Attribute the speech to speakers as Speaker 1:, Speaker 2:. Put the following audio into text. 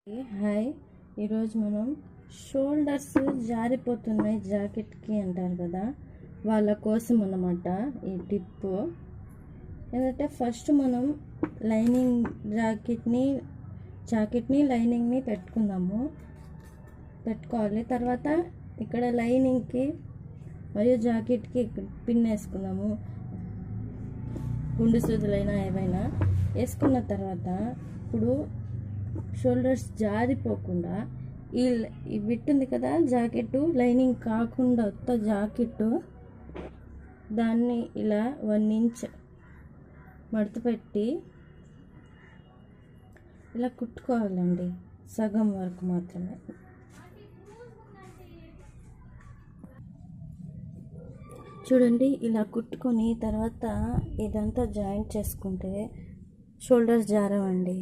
Speaker 1: Hi, ఈరోజు మనం shoulders జారిపోతున్నాయి జాకెట్కి అంటారు కదా, వాళ్ళ కోసం అన్నమాట ఈ టిప్. ఏంటంటే ఫస్ట్ మనం లైనింగ్ జాకెట్ని లైనింగ్ని పెట్టుకోవాలి. తర్వాత ఇక్కడ లైనింగ్కి మరియు జాకెట్కి పిన్ వేసుకుందాము, గుండు సూదులైనా ఏవైనా వేసుకున్న తర్వాత ఇప్పుడు షోల్డర్స్ జారిపోకుండా ఈ బిట్ ఉంది కదా, జాకెట్ లైనింగ్ కాకుండా ఉత్త జాకెట్, దాన్ని ఇలా 1 ఇంచ్ మడత పెట్టి ఇలా కుట్టుకోవాలండి, సగం వరకు మాత్రమే. చూడండి, ఇలా కుట్టుకొని తర్వాత ఇదంతా జాయింట్ చేసుకుంటే షోల్డర్స్ జారవండి.